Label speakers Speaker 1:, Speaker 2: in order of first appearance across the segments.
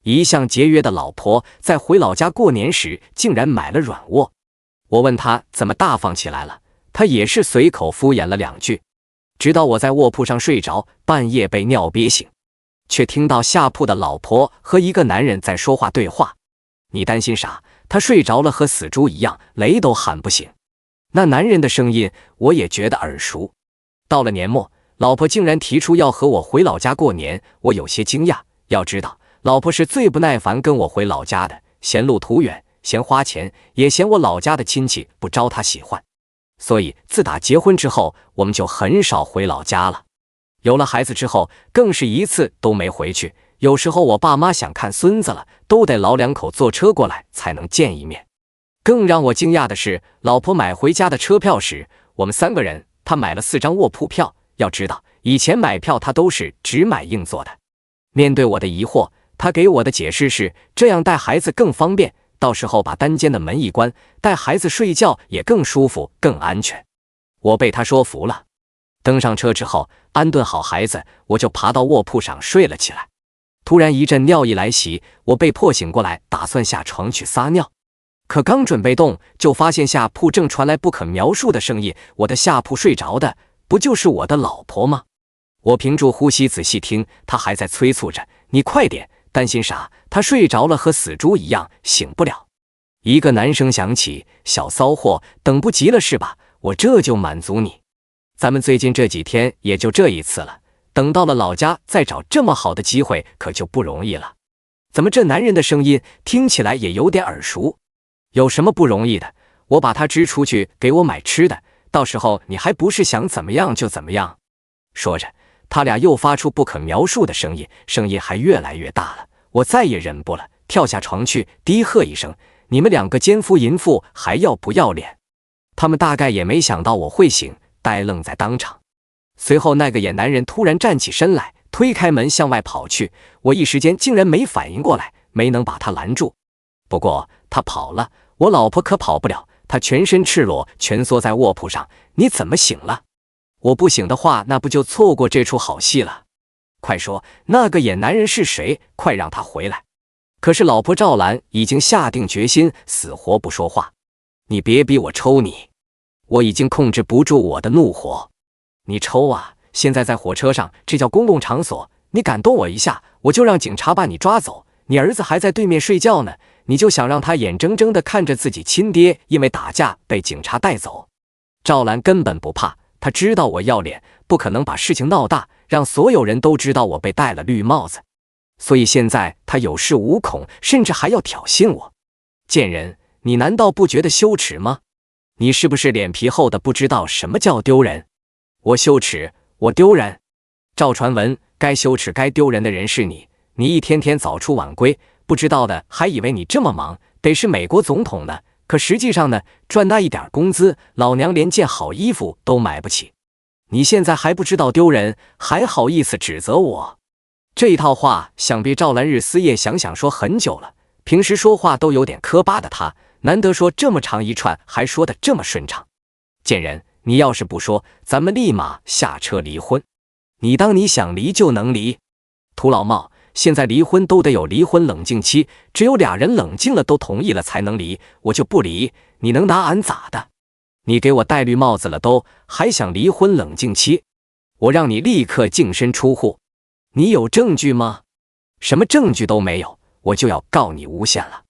Speaker 1: 一向节约的老婆在回老家过年时竟然买了软卧。我问他怎么大方起来了，他也是随口敷衍了2句。直到我在卧铺上睡着，半夜被尿憋醒，却听到下铺的老婆和一个男人在说话对话。你担心啥？他睡着了和死猪一样，雷都喊不醒。那男人的声音我也觉得耳熟。到了年末，老婆竟然提出要和我回老家过年，我有些惊讶。要知道，老婆是最不耐烦跟我回老家的，嫌路途远，嫌花钱，也嫌我老家的亲戚不招她喜欢。所以自打结婚之后，我们就很少回老家了。有了孩子之后，更是一次都没回去。有时候我爸妈想看孙子了，都得老2口坐车过来才能见一面。更让我惊讶的是，老婆买回家的车票时，我们3个人，她买了4张卧铺票。要知道，以前买票她都是只买硬座的。面对我的疑惑，她给我的解释是，这样带孩子更方便，到时候把单间的门一关，带孩子睡觉也更舒服、更安全。我被她说服了。登上车之后，安顿好孩子，我就爬到卧铺上睡了起来。突然一阵尿意来袭，我被迫醒过来，打算下床去撒尿。可刚准备动，就发现下铺正传来不可描述的声音。我的下铺睡着的，不就是我的老婆吗？我屏住呼吸仔细听，她还在催促着：“你快点，担心啥？她睡着了和死猪一样，醒不了。”一个男声响起：“小骚货，等不及了是吧？我这就满足你。咱们最近这几天也就这一次了。等到了老家再找这么好的机会可就不容易了。”怎么这男人的声音听起来也有点耳熟？有什么不容易的？我把他支出去给我买吃的，到时候你还不是想怎么样就怎么样？说着，他俩又发出不可描述的声音，声音还越来越大了。我再也忍不了，跳下床去，低喝一声：“你们2个奸夫淫妇，还要不要脸？”他们大概也没想到我会醒，呆愣在当场。随后那个野男人突然站起身来，推开门向外跑去，我一时间竟然没反应过来，没能把他拦住。不过他跑了，我老婆可跑不了，她全身赤裸，蜷缩在卧铺上。你怎么醒了？我不醒的话，那不就错过这出好戏了？快说，那个野男人是谁？快让他回来！可是老婆赵兰已经下定决心，死活不说话。你别逼我抽你！我已经控制不住我的怒火。你抽啊！现在在火车上，这叫公共场所，你敢动我一下，我就让警察把你抓走。你儿子还在对面睡觉呢，你就想让他眼睁睁地看着自己亲爹因为打架被警察带走？赵兰根本不怕，她知道我要脸，不可能把事情闹大，让所有人都知道我被戴了绿帽子。所以现在她有恃无恐，甚至还要挑衅我。贱人，你难道不觉得羞耻吗？你是不是脸皮厚的不知道什么叫丢人？我羞耻，我丢人。赵传文，该羞耻该丢人的人是你。你一天天早出晚归，不知道的还以为你这么忙，得是美国总统呢。可实际上呢，赚那一点工资，老娘连件好衣服都买不起。你现在还不知道丢人，还好意思指责我？这一套话，想必赵兰日思夜想说很久了。平时说话都有点磕巴的他，难得说这么长一串，还说得这么顺畅。贱人，你要是不说，咱们立马下车离婚。你当你想离就能离？土老帽，现在离婚都得有离婚冷静期，只有2人冷静了都同意了才能离，我就不离，你能拿俺咋的？你给我戴绿帽子了都，还想离婚冷静期？我让你立刻净身出户。你有证据吗？什么证据都没有，我就要告你诬陷了。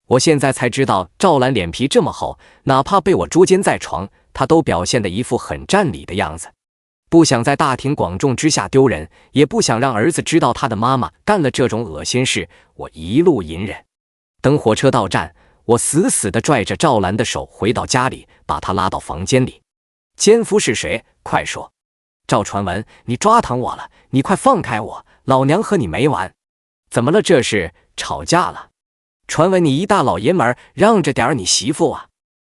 Speaker 1: 我现在才知道赵兰脸皮这么厚，哪怕被我捉奸在床，她都表现得一副很占理的样子。不想在大庭广众之下丢人，也不想让儿子知道他的妈妈干了这种恶心事，我一路隐忍。等火车到站，我死死地拽着赵兰的手回到家里，把她拉到房间里。奸夫是谁？快说！赵传文，你抓疼我了，你快放开我，老娘和你没完！怎么了？这是吵架了？传闻你一大老爷们儿，让着点儿你媳妇啊！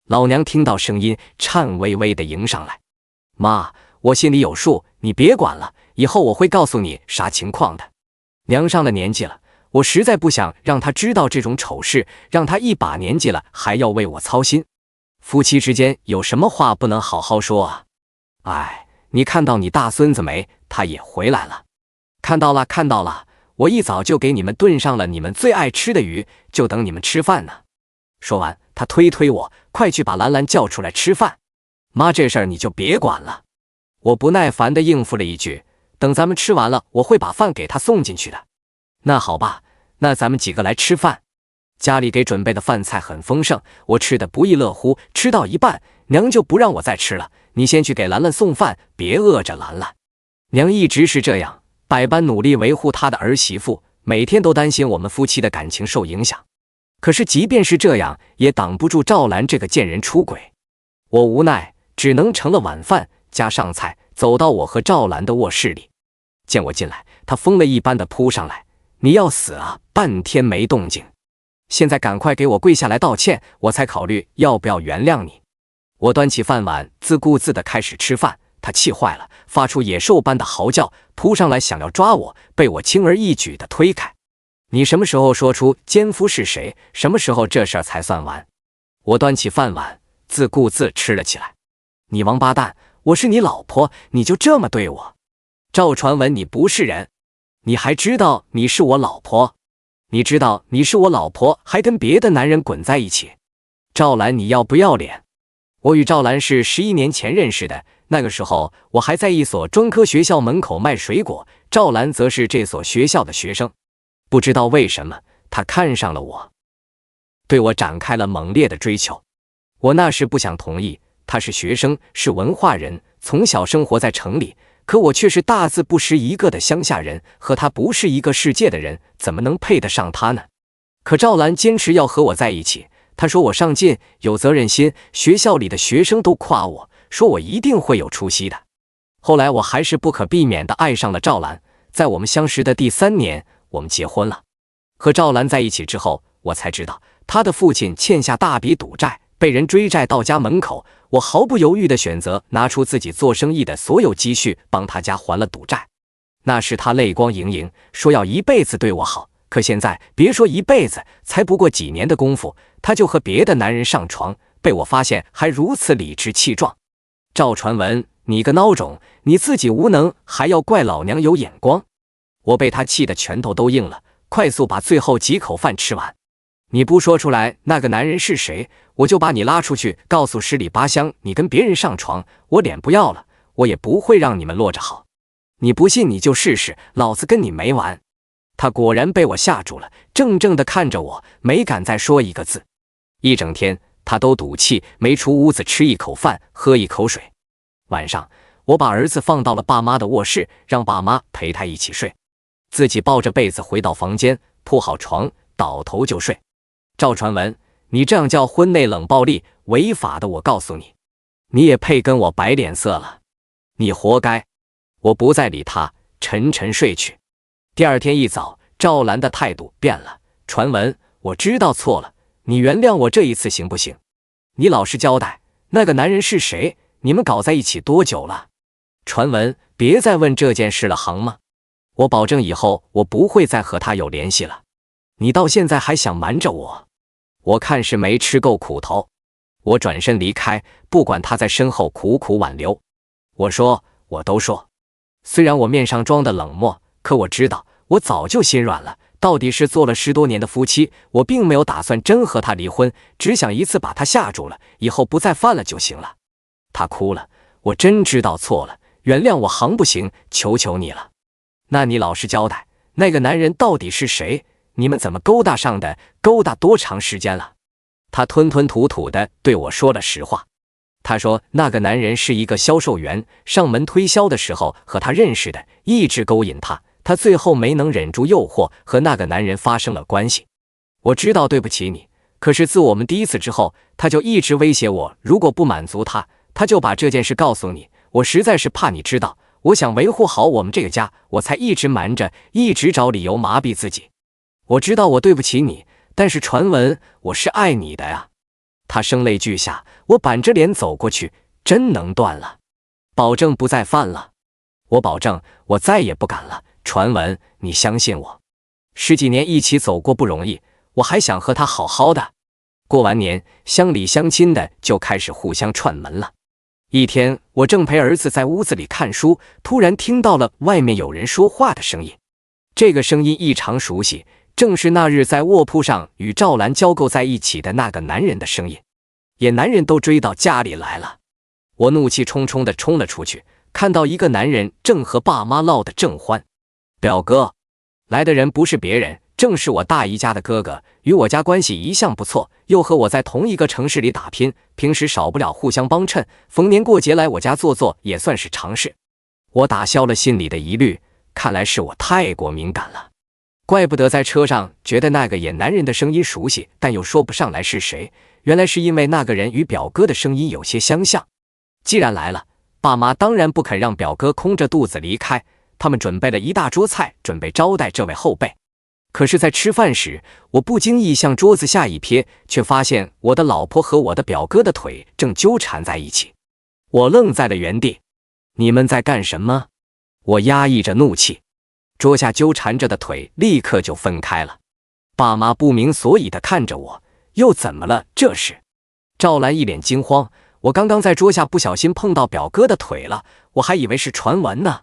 Speaker 1: 老娘听到声音，颤巍巍地迎上来。妈，我心里有数，你别管了，以后我会告诉你啥情况的。娘上了年纪了，我实在不想让她知道这种丑事，让她一把年纪了还要为我操心。夫妻之间有什么话不能好好说啊？哎，你看到你大孙子没？他也回来了。看到了，看到了。我一早就给你们炖上了你们最爱吃的鱼，就等你们吃饭呢。说完，他推我，快去把兰兰叫出来吃饭。妈，这事儿你就别管了。我不耐烦地应付了一句，等咱们吃完了，我会把饭给他送进去的。那好吧，那咱们几个来吃饭。家里给准备的饭菜很丰盛，我吃得不亦乐乎。吃到一半，娘就不让我再吃了，你先去给兰兰送饭，别饿着兰兰。娘一直是这样，百般努力维护她的儿媳妇，每天都担心我们夫妻的感情受影响。可是即便是这样，也挡不住赵兰这个贱人出轨。我无奈，只能盛了晚饭加上菜，走到我和赵兰的卧室里。见我进来，她疯了一般的扑上来，你要死啊！半天没动静，现在赶快给我跪下来道歉，我才考虑要不要原谅你。我端起饭碗，自顾自地开始吃饭，她气坏了，发出野兽般的嚎叫，扑上来想要抓我，被我轻而易举地推开。你什么时候说出奸夫是谁？什么时候这事儿才算完？我端起饭碗，自顾自吃了起来。你王八蛋，我是你老婆，你就这么对我？赵传闻，你不是人，你还知道你是我老婆？你知道你是我老婆，还跟别的男人滚在一起？赵兰，你要不要脸？我与赵兰是11年前认识的，那个时候我还在一所专科学校门口卖水果，赵兰则是这所学校的学生。不知道为什么，她看上了我，对我展开了猛烈的追求。我那时不想同意，她是学生，是文化人，从小生活在城里，可我却是大字不识一个的乡下人，和她不是一个世界的人，怎么能配得上她呢？可赵兰坚持要和我在一起，她说我上进，有责任心，学校里的学生都夸我，说我一定会有出息的。后来我还是不可避免地爱上了赵兰，在我们相识的第3年，我们结婚了。和赵兰在一起之后，我才知道她的父亲欠下大笔赌债，被人追债到家门口，我毫不犹豫地选择拿出自己做生意的所有积蓄，帮他家还了赌债。那时他泪光盈盈，说要一辈子对我好，可现在别说一辈子，才不过几年的功夫，他就和别的男人上床，被我发现还如此理直气壮。赵传闻，你个孬种，你自己无能，还要怪老娘有眼光。我被他气得拳头都硬了，快速把最后几口饭吃完。你不说出来那个男人是谁，我就把你拉出去告诉十里八乡，你跟别人上床，我脸不要了，我也不会让你们落着好。你不信你就试试，老子跟你没完。他果然被我吓住了，怔怔地看着我，没敢再说一个字。一整天他都赌气，没出屋子吃一口饭，喝一口水。晚上我把儿子放到了爸妈的卧室，让爸妈陪他一起睡，自己抱着被子回到房间，铺好床，倒头就睡。赵传闻，你这样叫婚内冷暴力，违法的，我告诉你，你也配跟我摆脸色了，你活该。我不再理他，沉沉睡去。第二天一早，赵兰的态度变了。传闻，我知道错了，你原谅我这一次行不行？你老实交代，那个男人是谁？你们搞在一起多久了？传闻，别再问这件事了，行吗？我保证以后我不会再和他有联系了。你到现在还想瞒着我，我看是没吃够苦头。我转身离开，不管他在身后苦苦挽留。我都说。虽然我面上装的冷漠，可我知道我早就心软了。到底是做了10多年的夫妻，我并没有打算真和他离婚，只想一次把他吓住了，以后不再犯了就行了。他哭了，我真知道错了，原谅我行不行？求求你了。那你老实交代，那个男人到底是谁？你们怎么勾搭上的？勾搭多长时间了？他吞吞吐吐地对我说了实话。他说那个男人是一个销售员，上门推销的时候和他认识的，一直勾引他，他最后没能忍住诱惑，和那个男人发生了关系。我知道对不起你，可是自我们第一次之后，他就一直威胁我，如果不满足他，他就把这件事告诉你。我实在是怕你知道，我想维护好我们这个家，我才一直瞒着，一直找理由麻痹自己。我知道我对不起你，但是传闻我是爱你的呀。他声泪俱下，我板着脸走过去，真能断了，保证不再犯了。我保证我再也不敢了。传闻，你相信我，10几年一起走过不容易，我还想和他好好的。过完年，乡里乡亲的就开始互相串门了。一天，我正陪儿子在屋子里看书，突然听到了外面有人说话的声音。这个声音异常熟悉，正是那日在卧铺上与赵兰交媾在一起的那个男人的声音。野男人都追到家里来了，我怒气冲冲地冲了出去，看到一个男人正和爸妈唠得正欢。表哥来的人不是别人，正是我大姨家的哥哥，与我家关系一向不错，又和我在同一个城市里打拼，平时少不了互相帮衬，逢年过节来我家坐坐也算是常事。我打消了心里的疑虑，看来是我太过敏感了，怪不得在车上觉得那个野男人的声音熟悉，但又说不上来是谁，原来是因为那个人与表哥的声音有些相像。既然来了，爸妈当然不肯让表哥空着肚子离开，他们准备了一大桌菜，准备招待这位后辈。可是在吃饭时，我不经意向桌子下一瞥，却发现我的老婆和我的表哥的腿正纠缠在一起。我愣在了原地。你们在干什么？我压抑着怒气，桌下纠缠着的腿立刻就分开了。爸妈不明所以地看着我，又怎么了这是？赵兰一脸惊慌，我刚刚在桌下不小心碰到表哥的腿了，我还以为是传闻呢。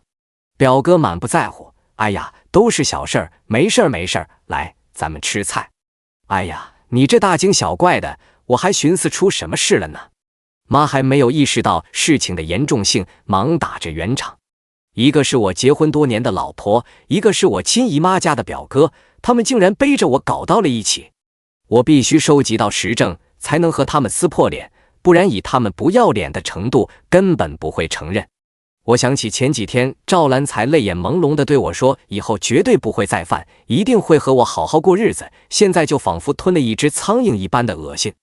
Speaker 1: 表哥满不在乎，哎呀，都是小事儿，没事儿没事儿，来，咱们吃菜。哎呀，你这大惊小怪的，我还寻思出什么事了呢。妈还没有意识到事情的严重性，忙打着圆场。一个是我结婚多年的老婆，一个是我亲姨妈家的表哥，他们竟然背着我搞到了一起。我必须收集到实证，才能和他们撕破脸，不然以他们不要脸的程度，根本不会承认。我想起前几天赵兰才泪眼朦胧地对我说，以后绝对不会再犯，一定会和我好好过日子，现在就仿佛吞了一只苍蝇一般的恶心。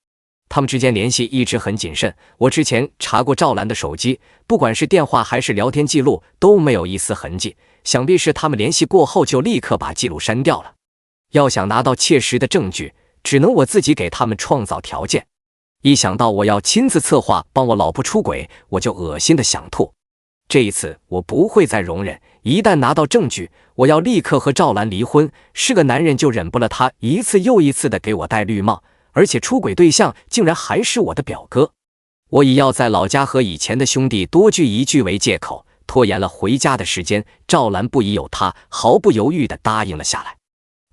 Speaker 1: 他们之间联系一直很谨慎，我之前查过赵兰的手机，不管是电话还是聊天记录都没有一丝痕迹，想必是他们联系过后就立刻把记录删掉了。要想拿到切实的证据，只能我自己给他们创造条件。一想到我要亲自策划帮我老婆出轨，我就恶心的想吐。这一次我不会再容忍，一旦拿到证据，我要立刻和赵兰离婚。是个男人就忍不了他一次又一次的给我戴绿帽，而且出轨对象竟然还是我的表哥。我以要在老家和以前的兄弟多聚一聚为借口，拖延了回家的时间。赵兰不疑有他，毫不犹豫地答应了下来。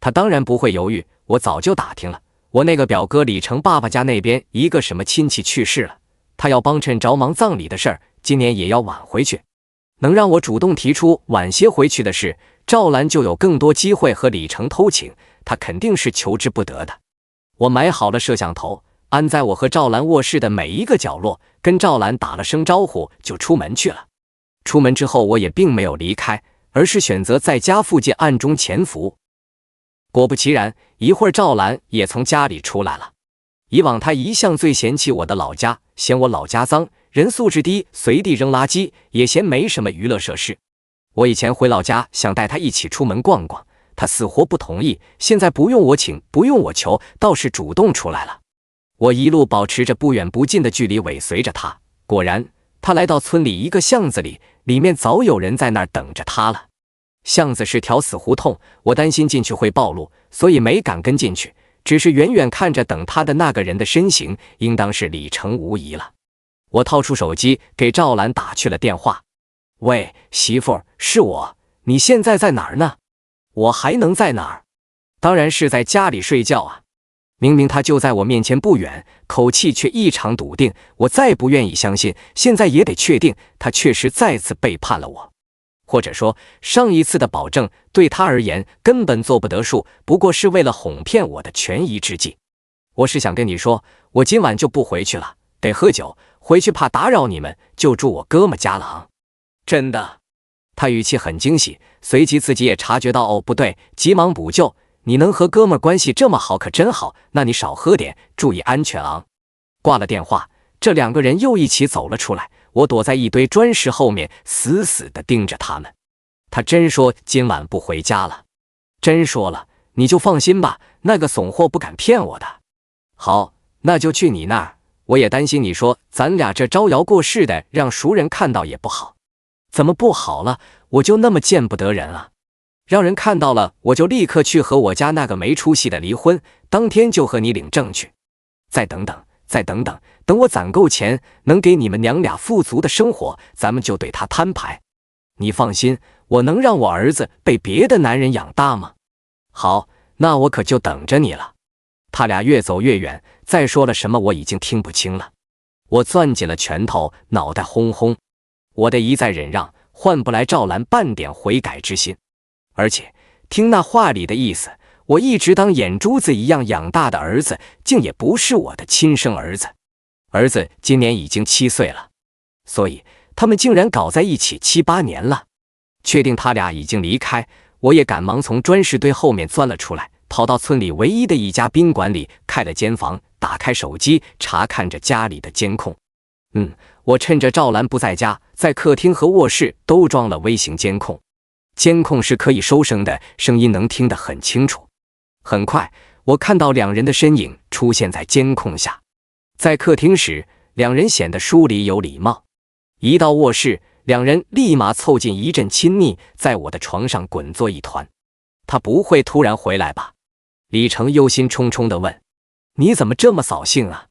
Speaker 1: 他当然不会犹豫，我早就打听了，我那个表哥李成爸爸家那边一个什么亲戚去世了，他要帮衬着忙葬礼的事儿，今年也要晚回去。能让我主动提出晚些回去的事，赵兰就有更多机会和李成偷情，他肯定是求之不得的。我买好了摄像头，安在我和赵兰卧室的每一个角落，跟赵兰打了声招呼就出门去了。出门之后我也并没有离开，而是选择在家附近暗中潜伏。果不其然，一会儿赵兰也从家里出来了。以往她一向最嫌弃我的老家，嫌我老家脏，人素质低，随地扔垃圾，也嫌没什么娱乐设施。我以前回老家想带她一起出门逛逛，她死活不同意，现在不用我请，不用我求，倒是主动出来了。我一路保持着不远不近的距离尾随着她，果然她来到村里一个巷子里，里面早有人在那儿等着她了。巷子是条死胡同，我担心进去会暴露，所以没敢跟进去，只是远远看着等她的那个人的身形，应当是李成无疑了。我掏出手机给赵兰打去了电话。喂，媳妇儿，是我，你现在在哪儿呢？我还能在哪儿？当然是在家里睡觉啊。明明他就在我面前不远，口气却异常笃定，我再不愿意相信，现在也得确定他确实再次背叛了我。或者说，上一次的保证对他而言根本做不得数，不过是为了哄骗我的权宜之计。我是想跟你说，我今晚就不回去了，得喝酒，回去怕打扰你们，就住我哥们家了啊。真的？他语气很惊喜，随即自己也察觉到，哦，不对，急忙补救，你能和哥们关系这么好可真好，那你少喝点，注意安全啊。挂了电话，这两个人又一起走了出来，我躲在一堆砖石后面，死死地盯着他们。他真说今晚不回家了？真说了，你就放心吧，那个怂货不敢骗我的。好，那就去你那儿，我也担心你说咱俩这招摇过市的，让熟人看到也不好。怎么不好了？我就那么见不得人啊？让人看到了，我就立刻去和我家那个没出息的离婚，当天就和你领证去。再等等，再等等，等我攒够钱，能给你们娘俩富足的生活，咱们就对他摊牌。你放心，我能让我儿子被别的男人养大吗？好，那我可就等着你了。他俩越走越远，再说了什么我已经听不清了。我攥紧了拳头，脑袋轰轰。我的一再忍让，换不来赵兰半点悔改之心。而且听那话里的意思，我一直当眼珠子一样养大的儿子，竟也不是我的亲生儿子。儿子今年已经7岁了，所以他们竟然搞在一起7、8年了。确定他俩已经离开，我也赶忙从砖石堆后面钻了出来，跑到村里唯一的一家宾馆里开了间房，打开手机查看着家里的监控。我趁着赵兰不在家，在客厅和卧室都装了微型监控。监控是可以收声的，声音能听得很清楚。很快，我看到2人的身影出现在监控下。在客厅时，2人显得疏离有礼貌；一到卧室，2人立马凑近一阵亲昵，在我的床上滚作一团。他不会突然回来吧？李成忧心忡忡地问。你怎么这么扫兴啊？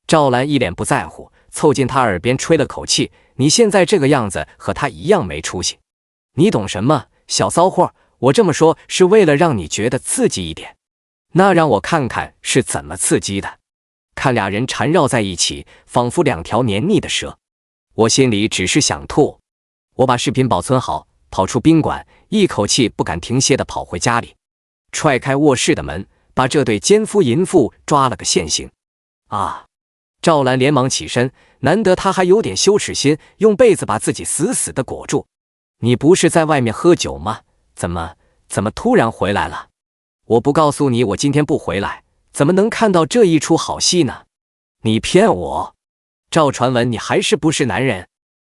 Speaker 1: 赵兰一脸不在乎，凑近他耳边吹了口气。你现在这个样子和他一样没出息。你懂什么，小骚货？我这么说是为了让你觉得刺激一点。那让我看看是怎么刺激的。看2人缠绕在一起，仿佛2条黏腻的蛇。我心里只是想吐。我把视频保存好，跑出宾馆，一口气不敢停歇地跑回家里，踹开卧室的门，把这对奸夫淫妇抓了个现行。啊！赵兰连忙起身，难得她还有点羞耻心，用被子把自己死死地裹住。你不是在外面喝酒吗？怎么突然回来了？我不告诉你我今天不回来，怎么能看到这一出好戏呢？你骗我！赵传文，你还是不是男人？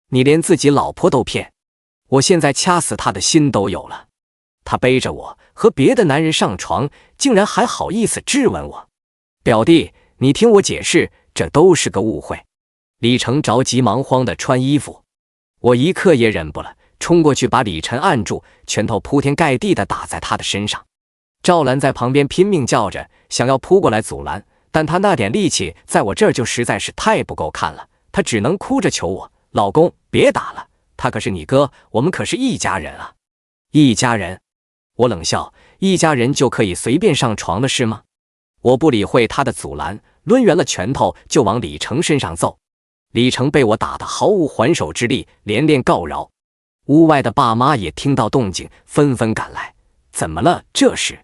Speaker 1: 你连自己老婆都骗！我现在掐死他的心都有了。他背着我和别的男人上床，竟然还好意思质问我。表弟，你听我解释，这都是个误会。李成着急忙慌地穿衣服，我一刻也忍不了，冲过去把李晨按住，拳头铺天盖地地打在他的身上。赵兰在旁边拼命叫着，想要扑过来阻拦，但他那点力气在我这儿就实在是太不够看了，他只能哭着求我，老公别打了，他可是你哥，我们可是一家人啊。一家人？我冷笑，一家人就可以随便上床了是吗？我不理会他的阻拦，抡圆了拳头就往李成身上揍。李成被我打得毫无还手之力，连连告饶。屋外的爸妈也听到动静，纷纷赶来。怎么了？这是？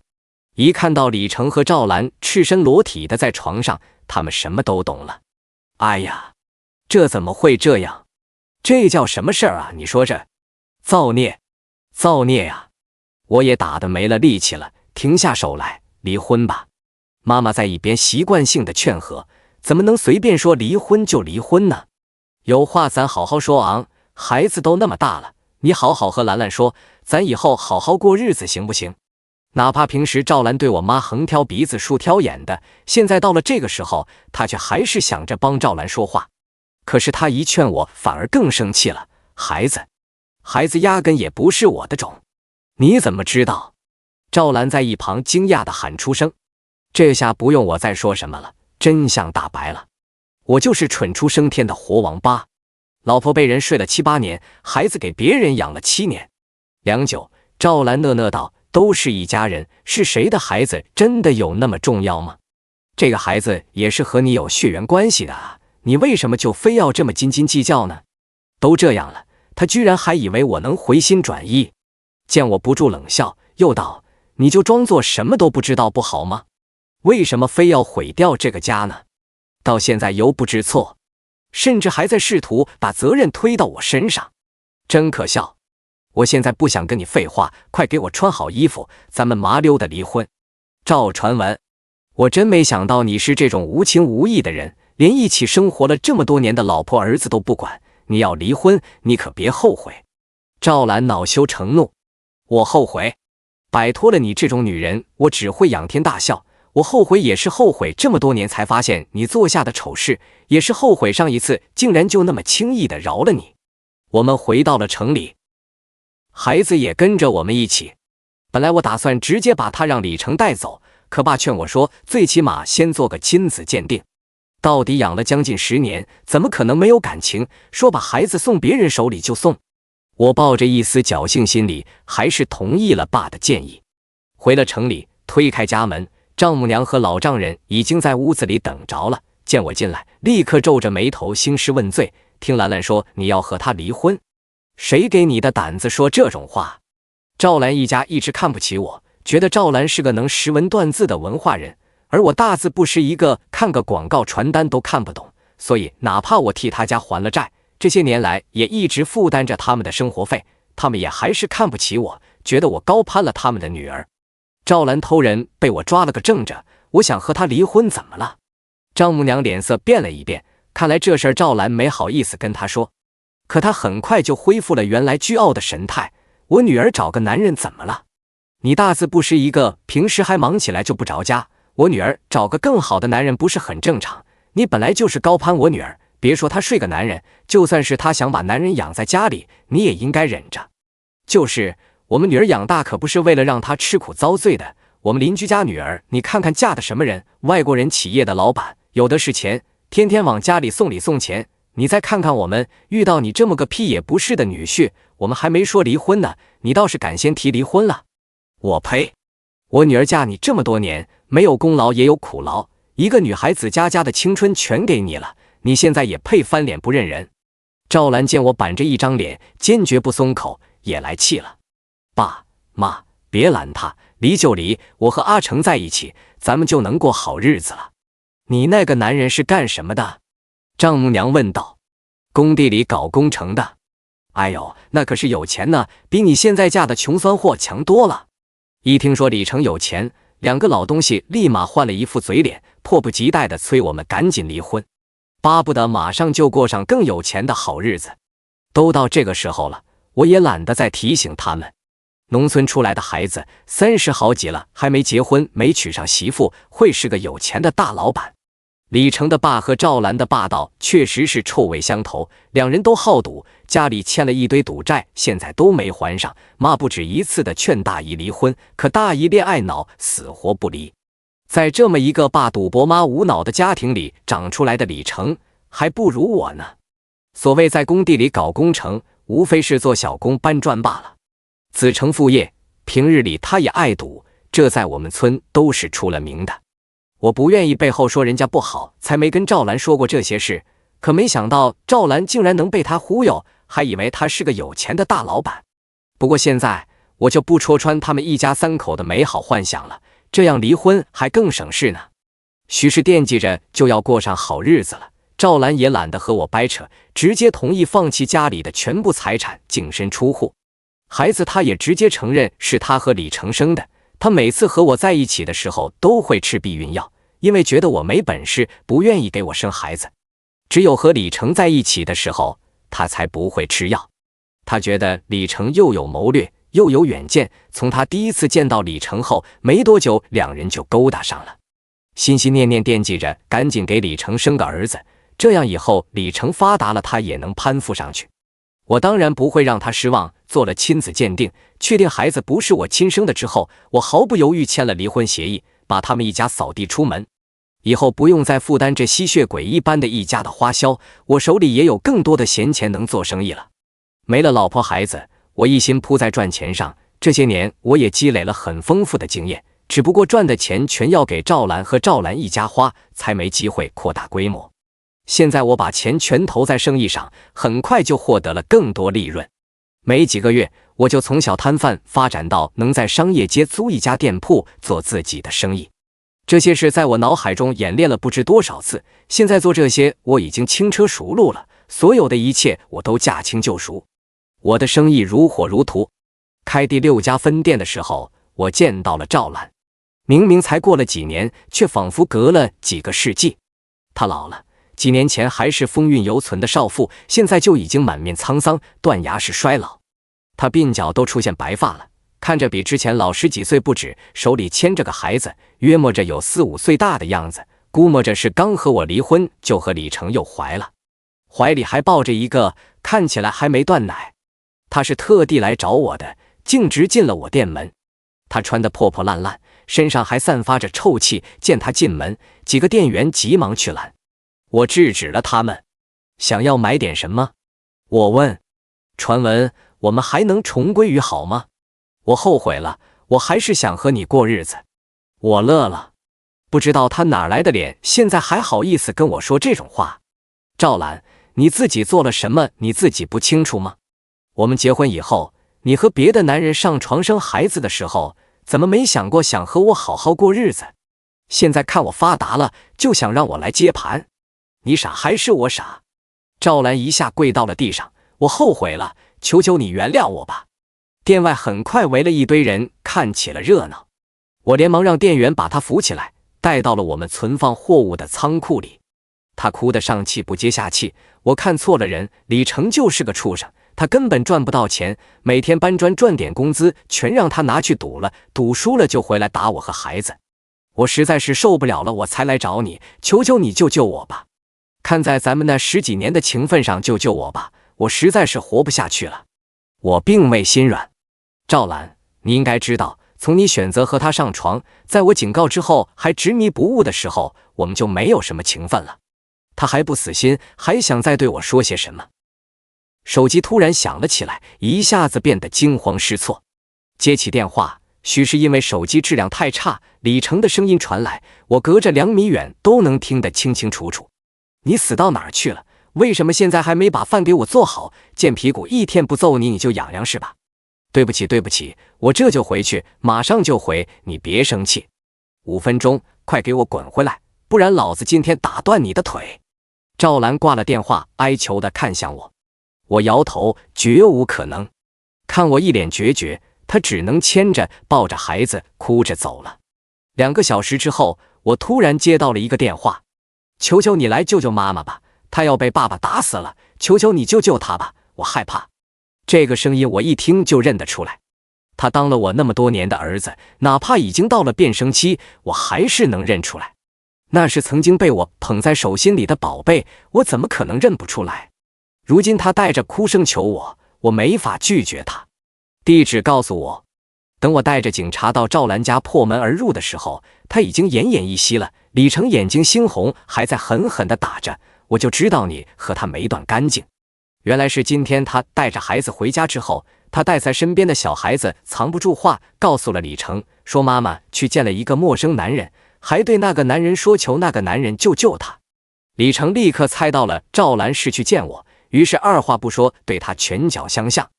Speaker 1: 一看到李成和赵兰赤身裸体的在床上，他们什么都懂了。哎呀，这怎么会这样？这叫什么事儿啊？你说这造孽！造孽呀！我也打得没了力气了，停下手来，离婚吧。妈妈在一边习惯性的劝和，怎么能随便说离婚就离婚呢？有话咱好好说啊，孩子都那么大了，你好好和兰兰说，咱以后好好过日子行不行？哪怕平时赵兰对我妈横挑鼻子竖挑眼的，现在到了这个时候，她却还是想着帮赵兰说话。可是她一劝我，反而更生气了。孩子压根也不是我的种。你怎么知道？赵兰在一旁惊讶地喊出声。这下不用我再说什么了，真相大白了。我就是蠢出生天的活王八，老婆被人睡了7、8年，孩子给别人养了7年。良久，赵兰讷讷道，都是一家人，是谁的孩子真的有那么重要吗？这个孩子也是和你有血缘关系的啊，你为什么就非要这么斤斤计较呢？都这样了，他居然还以为我能回心转意。见我不住冷笑，又道，你就装作什么都不知道不好吗？为什么非要毁掉这个家呢？到现在犹不知错，甚至还在试图把责任推到我身上，真可笑。我现在不想跟你废话，快给我穿好衣服，咱们麻溜的离婚。赵传文，我真没想到你是这种无情无义的人，连一起生活了这么多年的老婆儿子都不管，你要离婚，你可别后悔。赵兰恼羞成怒，我后悔？摆脱了你这种女人，我只会仰天大笑。我后悔也是后悔，这么多年才发现你做下的丑事，也是后悔上一次竟然就那么轻易的饶了你。我们回到了城里，孩子也跟着我们一起。本来我打算直接把他让李成带走，可爸劝我说，最起码先做个亲子鉴定。到底养了将近10年，怎么可能没有感情？说把孩子送别人手里就送？我抱着一丝侥幸心理，还是同意了爸的建议。回了城里，推开家门，丈母娘和老丈人已经在屋子里等着了。见我进来，立刻皱着眉头兴师问罪。听兰兰说你要和他离婚，谁给你的胆子说这种话？赵兰一家一直看不起我，觉得赵兰是个能识文断字的文化人，而我大字不识一个，看个广告传单都看不懂，所以哪怕我替他家还了债，这些年来也一直负担着他们的生活费，他们也还是看不起我，觉得我高攀了他们的女儿。赵兰偷人被我抓了个正着，我想和他离婚怎么了？丈母娘脸色变了一变，看来这事儿赵兰没好意思跟他说，可他很快就恢复了原来倨傲的神态。我女儿找个男人怎么了？你大字不识一个，平时还忙起来就不着家，我女儿找个更好的男人不是很正常？你本来就是高攀我女儿，别说她睡个男人，就算是她想把男人养在家里，你也应该忍着。就是我们女儿养大可不是为了让她吃苦遭罪的，我们邻居家女儿，你看看嫁的什么人，外国人企业的老板，有的是钱，天天往家里送礼送钱。你再看看我们，遇到你这么个屁也不是的女婿，我们还没说离婚呢，你倒是敢先提离婚了。我呸！我女儿嫁你这么多年，没有功劳也有苦劳，一个女孩子家的青春全给你了，你现在也配翻脸不认人？赵兰见我板着一张脸，坚决不松口，也来气了。爸妈，别拦他，离就离，我和阿成在一起，咱们就能过好日子了。你那个男人是干什么的？丈母娘问道。工地里搞工程的。哎呦，那可是有钱呢，比你现在嫁的穷酸货强多了。一听说李成有钱，两个老东西立马换了一副嘴脸，迫不及待地催我们赶紧离婚，巴不得马上就过上更有钱的好日子。都到这个时候了，我也懒得再提醒他们。农村出来的孩子30好几了，还没结婚，没娶上媳妇，会是个有钱的大老板。李成的爸和赵兰的霸道确实是臭味相投，两人都好赌，家里欠了一堆赌债，现在都没还上。妈不止一次的劝大姨离婚，可大姨恋爱脑，死活不离。在这么一个爸赌博妈无脑的家庭里长出来的李成，还不如我呢。所谓在工地里搞工程，无非是做小工搬砖罢了。子承父业，平日里他也爱赌，这在我们村都是出了名的。我不愿意背后说人家不好，才没跟赵兰说过这些事，可没想到赵兰竟然能被他忽悠，还以为他是个有钱的大老板。不过现在我就不戳穿他们一家3口的美好幻想了，这样离婚还更省事呢。徐氏惦记着就要过上好日子了，赵兰也懒得和我掰扯，直接同意放弃家里的全部财产，净身出户。孩子他也直接承认是他和李成生的，他每次和我在一起的时候都会吃避孕药，因为觉得我没本事，不愿意给我生孩子。只有和李成在一起的时候，他才不会吃药。他觉得李成又有谋略又有远见，从他第一次见到李成后没多久，两人就勾搭上了，心心念念惦记着赶紧给李成生个儿子，这样以后李成发达了，他也能攀附上去。我当然不会让他失望，做了亲子鉴定，确定孩子不是我亲生的之后，我毫不犹豫签了离婚协议，把他们一家扫地出门。以后不用再负担这吸血鬼一般的一家的花销，我手里也有更多的闲钱能做生意了。没了老婆孩子，我一心扑在赚钱上，这些年我也积累了很丰富的经验，只不过赚的钱全要给赵兰和赵兰一家花，才没机会扩大规模。现在我把钱全投在生意上，很快就获得了更多利润。没几个月，我就从小摊贩发展到能在商业街租一家店铺做自己的生意。这些事在我脑海中演练了不知多少次，现在做这些我已经轻车熟路了，所有的一切我都驾轻就熟。我的生意如火如荼。开第6家分店的时候，我见到了赵兰。明明才过了几年，却仿佛隔了几个世纪。她老了，几年前还是风韵犹存的少妇，现在就已经满面沧桑，断崖式衰老。她鬓角都出现白发了，看着比之前老10几岁不止，手里牵着个孩子，约摸着有4、5岁大的样子，估摸着是刚和我离婚就和李成又怀了，怀里还抱着一个，看起来还没断奶。她是特地来找我的，径直进了我店门。她穿得破破烂烂，身上还散发着臭气，见她进门，几个店员急忙去拦。我制止了他们。想要买点什么？我问。传闻我们还能重归于好吗？我后悔了，我还是想和你过日子。我乐了，不知道他哪来的脸，现在还好意思跟我说这种话。赵兰，你自己做了什么，你自己不清楚吗？我们结婚以后，你和别的男人上床生孩子的时候，怎么没想过想和我好好过日子？现在看我发达了，就想让我来接盘。你傻还是我傻？赵兰一下跪到了地上，我后悔了，求求你原谅我吧。店外很快围了一堆人看起了热闹，我连忙让店员把她扶起来，带到了我们存放货物的仓库里。她哭得上气不接下气，我看错了人，李成就是个畜生，他根本赚不到钱，每天搬砖赚点工资，全让他拿去赌了，赌输了就回来打我和孩子。我实在是受不了了，我才来找你，求求你救救我吧。看在咱们那10几年的情分上，救救我吧，我实在是活不下去了。我并未心软。赵兰，你应该知道，从你选择和他上床，在我警告之后还执迷不悟的时候，我们就没有什么情分了。他还不死心，还想再对我说些什么。手机突然响了起来，一下子变得惊慌失措。接起电话，许是因为手机质量太差，李成的声音传来，我隔着2米远都能听得清清楚楚。你死到哪儿去了？为什么现在还没把饭给我做好？贱皮鼓，一天不揍你，你就痒痒是吧？对不起，对不起，我这就回去，马上就回，你别生气。5分钟，快给我滚回来，不然老子今天打断你的腿。赵兰挂了电话，哀求地看向我。我摇头，绝无可能。看我一脸决绝，他只能牵着抱着孩子哭着走了。2个小时之后，我突然接到了一个电话，求求你来救救妈妈吧，她要被爸爸打死了，求求你救救她吧，我害怕。这个声音我一听就认得出来，他当了我那么多年的儿子，哪怕已经到了变声期，我还是能认出来。那是曾经被我捧在手心里的宝贝，我怎么可能认不出来？如今他带着哭声求我，我没法拒绝他。地址告诉我。等我带着警察到赵兰家破门而入的时候，他已经奄奄一息了。李成眼睛猩红，还在狠狠地打着，我就知道你和他没断干净。原来是今天他带着孩子回家之后，他带在身边的小孩子藏不住话，告诉了李成，说妈妈去见了一个陌生男人，还对那个男人说求那个男人救救他。李成立刻猜到了赵兰是去见我，于是二话不说对他拳脚相向。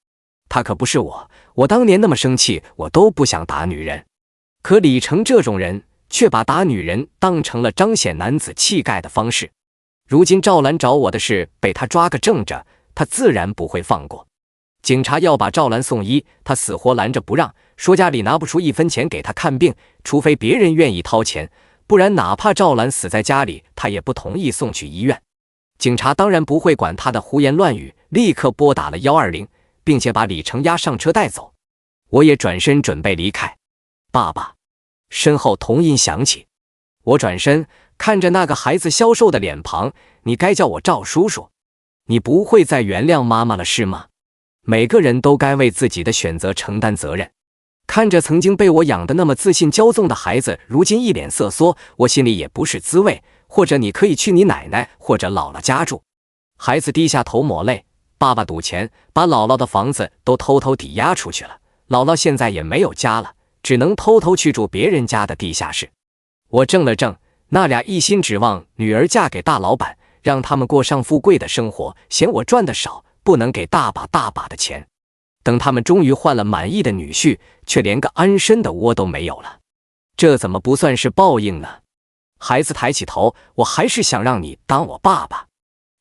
Speaker 1: 他可不是我，我当年那么生气，我都不想打女人。可李成这种人却把打女人当成了彰显男子气概的方式。如今赵兰找我的事被他抓个正着，他自然不会放过。警察要把赵兰送医，他死活拦着不让，说家里拿不出1分钱给他看病，除非别人愿意掏钱，不然哪怕赵兰死在家里，他也不同意送去医院。警察当然不会管他的胡言乱语，立刻拨打了120，并且把李成押上车带走。我也转身准备离开。爸爸，身后童音响起。我转身看着那个孩子消瘦的脸庞，你该叫我赵叔叔。你不会再原谅妈妈了是吗？每个人都该为自己的选择承担责任。看着曾经被我养得那么自信骄纵的孩子，如今一脸瑟缩，我心里也不是滋味。或者你可以去你奶奶或者姥姥家住。孩子低下头抹泪，爸爸赌钱把姥姥的房子都偷偷抵押出去了，姥姥现在也没有家了，只能偷偷去住别人家的地下室。我怔了怔，那俩一心指望女儿嫁给大老板，让他们过上富贵的生活，嫌我赚得少，不能给大把大把的钱。等他们终于换了满意的女婿，却连个安身的窝都没有了。这怎么不算是报应呢？孩子抬起头，我还是想让你当我爸爸。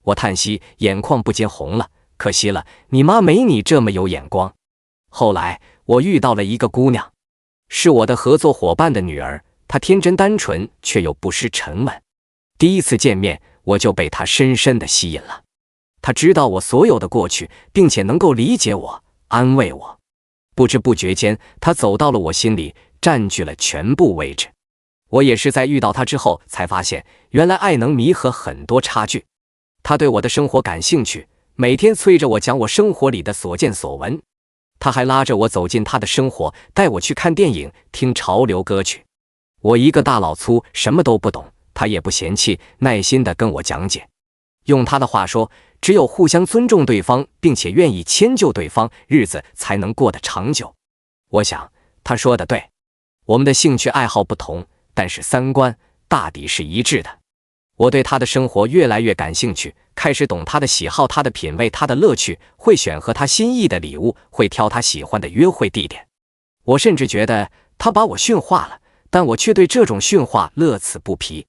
Speaker 1: 我叹息，眼眶不禁红了，可惜了，你妈没你这么有眼光。后来我遇到了一个姑娘，是我的合作伙伴的女儿，她天真单纯，却又不失沉稳。第一次见面，我就被她深深地吸引了。她知道我所有的过去，并且能够理解我，安慰我。不知不觉间，她走到了我心里，占据了全部位置。我也是在遇到他之后才发现，原来爱能弥合很多差距。他对我的生活感兴趣，每天催着我讲我生活里的所见所闻。他还拉着我走进他的生活，带我去看电影，听潮流歌曲。我一个大老粗，什么都不懂，他也不嫌弃，耐心地跟我讲解。用他的话说，只有互相尊重对方，并且愿意迁就对方，日子才能过得长久。我想他说的对，我们的兴趣爱好不同，但是三观大抵是一致的。我对他的生活越来越感兴趣，开始懂他的喜好，他的品味，他的乐趣，会选和他心意的礼物，会挑他喜欢的约会地点。我甚至觉得他把我驯化了，但我却对这种驯化乐此不疲。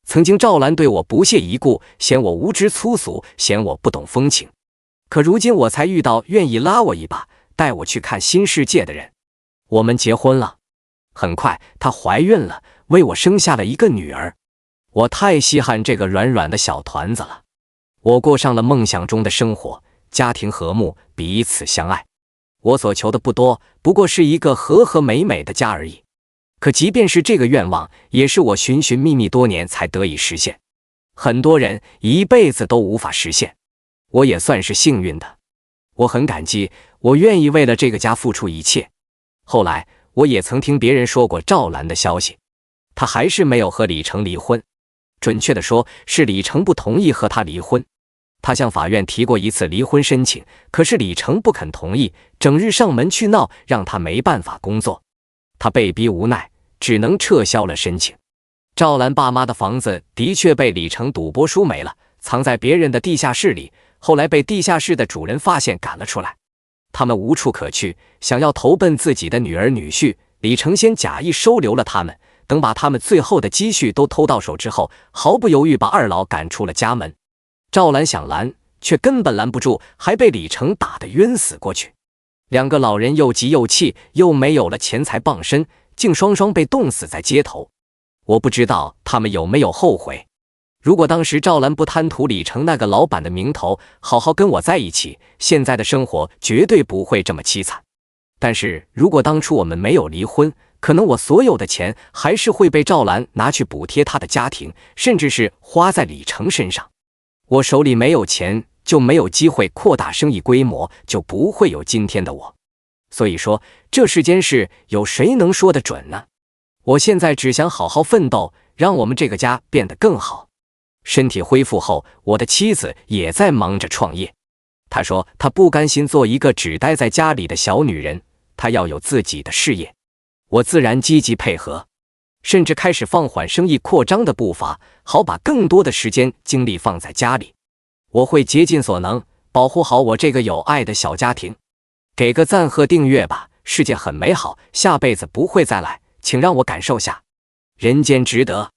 Speaker 1: 曾经赵兰对我不屑一顾，嫌我无知粗俗，嫌我不懂风情。可如今我才遇到愿意拉我一把，带我去看新世界的人。我们结婚了，很快她怀孕了，为我生下了一个女儿。我太稀罕这个软软的小团子了。我过上了梦想中的生活，家庭和睦，彼此相爱。我所求的不多，不过是一个和和美美的家而已。可即便是这个愿望，也是我寻寻觅觅多年才得以实现。很多人一辈子都无法实现，我也算是幸运的。我很感激，我愿意为了这个家付出一切。后来我也曾听别人说过赵兰的消息，她还是没有和李成离婚，准确的说是李成不同意和她离婚。她向法院提过一次离婚申请，可是李成不肯同意，整日上门去闹，让她没办法工作。她被逼无奈，只能撤销了申请。赵兰爸妈的房子的确被李成赌博输没了，藏在别人的地下室里，后来被地下室的主人发现赶了出来。他们无处可去，想要投奔自己的女儿女婿，李成先假意收留了他们，等把他们最后的积蓄都偷到手之后，毫不犹豫把二老赶出了家门。赵兰想拦，却根本拦不住，还被李成打得晕死过去。两个老人又急又气，又没有了钱财傍身，竟双双被冻死在街头。我不知道他们有没有后悔。如果当时赵兰不贪图李成那个老板的名头，好好跟我在一起，现在的生活绝对不会这么凄惨。但是如果当初我们没有离婚，可能我所有的钱还是会被赵兰拿去补贴她的家庭，甚至是花在李成身上。我手里没有钱，就没有机会扩大生意规模，就不会有今天的我。所以说，这世间事有谁能说得准呢？我现在只想好好奋斗，让我们这个家变得更好。身体恢复后，我的妻子也在忙着创业。她说她不甘心做一个只待在家里的小女人，她要有自己的事业。我自然积极配合，甚至开始放缓生意扩张的步伐，好把更多的时间精力放在家里。我会竭尽所能保护好我这个有爱的小家庭。给个赞和订阅吧，世界很美好，下辈子不会再来，请让我感受下，人间值得。